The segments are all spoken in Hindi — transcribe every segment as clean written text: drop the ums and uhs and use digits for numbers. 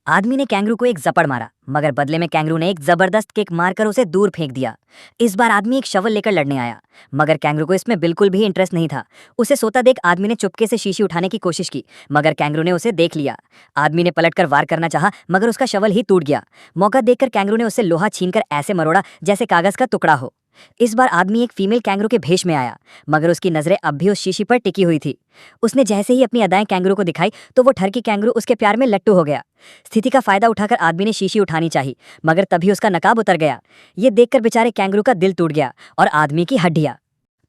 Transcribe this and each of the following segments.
आदमी ने कैंगरू को एक जपड़ मारा, मगर बदले में कैंगरू ने एक जबरदस्त किक मारकर उसे दूर फेंक दिया। इस बार आदमी एक शवल लेकर लड़ने आया, मगर कैंगरू को इसमें बिल्कुल भी इंटरेस्ट नहीं था। उसे सोता देख आदमी ने चुपके से शीशी उठाने की कोशिश की, मगर कैंगरू ने उसे देख लिया। आदमी ने पलटकर वार करना चाहा, मगर उसका शवल ही टूट गया। मौका देखकर कैंगरू ने उससे लोहा छीनकर ऐसे मरोड़ा जैसे कागज का टुकड़ा हो। इस बार आदमी एक फीमेल कैंगरू के भेष में आया, मगर उसकी नजरें अब भी उस शीशी पर टिकी हुई थी। उसने जैसे ही अपनी अदाएं कैंगरू को दिखाई तो वो ठरकी कैंगरू उसके प्यार में लट्टू हो गया। स्थिति का फायदा उठाकर आदमी ने शीशी उठानी चाही, मगर तभी उसका नकाब उतर गया। ये देखकर बेचारे कैंगरू का दिल टूट गया और आदमी की हड्डियां।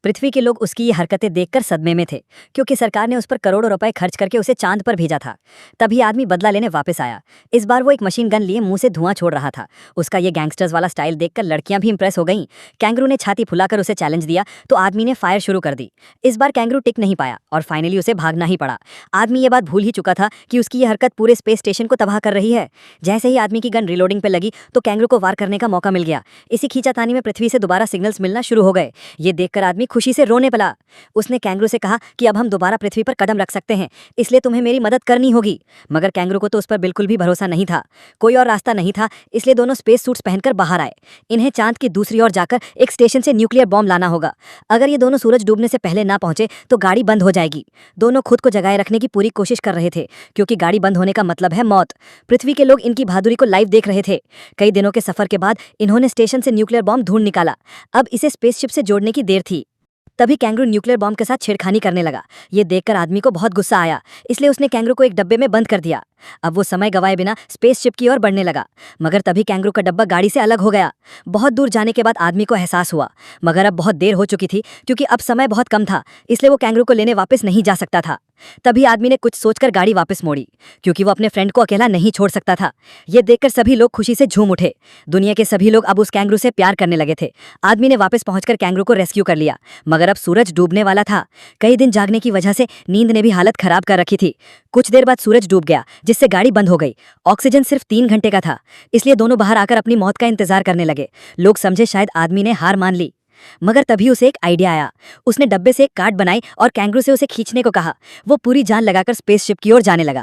पृथ्वी के लोग उसकी ये हरकतें देखकर सदमे में थे, क्योंकि सरकार ने उस पर करोड़ों रुपए खर्च करके उसे चांद पर भेजा था। तभी आदमी बदला लेने वापस आया। इस बार वो एक मशीन गन लिए मुंह से धुआं छोड़ रहा था। उसका ये गैंगस्टर्स वाला स्टाइल देखकर लड़कियां भी इंप्रेस हो गईं। कैंगरू ने छाती फुलाकर उसे चैलेंज दिया तो आदमी ने फायर शुरू कर दी। इस बार कैंगरू टिक नहीं पाया और फाइनली उसे भागना ही पड़ा। आदमी ये बात भूल ही चुका था कि उसकी ये हरकत पूरे स्पेस स्टेशन को तबाह कर रही है। जैसे ही आदमी की गन रिलोडिंग पे लगी तो कैंगरू को वार करने का मौका मिल गया। इसी खींचातानी में पृथ्वी से दोबारा सिग्नल्स मिलना शुरू हो गए। ये देखकर आदमी खुशी से रोने लगा। उसने कैंगरू से कहा कि अब हम दोबारा पृथ्वी पर कदम रख सकते हैं, इसलिए तुम्हें मेरी मदद करनी होगी। मगर कैंगरू को तो उस पर बिल्कुल भी भरोसा नहीं था। कोई और रास्ता नहीं था, इसलिए दोनों स्पेस सूट्स पहनकर बाहर आए। इन्हें चांद की दूसरी ओर जाकर एक स्टेशन से न्यूक्लियर बॉम्ब लाना होगा। अगर ये दोनों सूरज डूबने से पहले ना पहुंचे तो गाड़ी बंद हो जाएगी। दोनों खुद को जगाए रखने की पूरी कोशिश कर रहे थे, क्योंकि गाड़ी बंद होने का मतलब है मौत। पृथ्वी के लोग इनकी बहादुरी को लाइव देख रहे थे। कई दिनों के सफर के बाद इन्होंने स्टेशन से न्यूक्लियर बॉम्ब ढूंढ निकाला। अब इसे स्पेसशिप से जोड़ने की देर थी। तभी कैंगरू न्यूक्लियर बॉम्ब के साथ छेड़खानी करने लगा। ये देखकर आदमी को बहुत गुस्सा आया, इसलिए उसने कैंगरू को एक डब्बे में बंद कर दिया। अब वो समय गवाए बिना स्पेसशिप की ओर बढ़ने लगा, मगर तभी कैंगरू का डब्बा गाड़ी से अलग हो गया। बहुत दूर जाने के बाद आदमी को एहसास हुआ, मगर अब बहुत देर हो चुकी थी, क्योंकि अब समय बहुत कम था, इसलिए वो कैंगरू को लेने वापस नहीं जा सकता था। तभी आदमी ने कुछ सोचकर गाड़ी वापस मोड़ी, क्योंकि वो अपने फ्रेंड को अकेला नहीं छोड़ सकता था। ये देखकर सभी लोग खुशी से झूम उठे। दुनिया के सभी लोग अब उस कैंगरू से प्यार करने लगे थे। आदमी ने वापस पहुंचकर कैंगरू को रेस्क्यू कर लिया, मगर अब सूरज डूबने वाला था। कई दिन जागने की वजह से नींद ने भी हालत खराब कर रखी थी। कुछ देर बाद सूरज डूब गया, जिससे गाड़ी बंद हो गई। ऑक्सीजन सिर्फ 3 घंटे का था, इसलिए दोनों बाहर आकर अपनी मौत का इंतजार करने लगे। लोग समझे शायद आदमी ने हार मान ली, मगर तभी उसे एक आइडिया आया। उसने डब्बे से एक कार्ड बनाई और कैंगरू से उसे खींचने को कहा। वो पूरी जान लगाकर स्पेसशिप की ओर जाने लगा।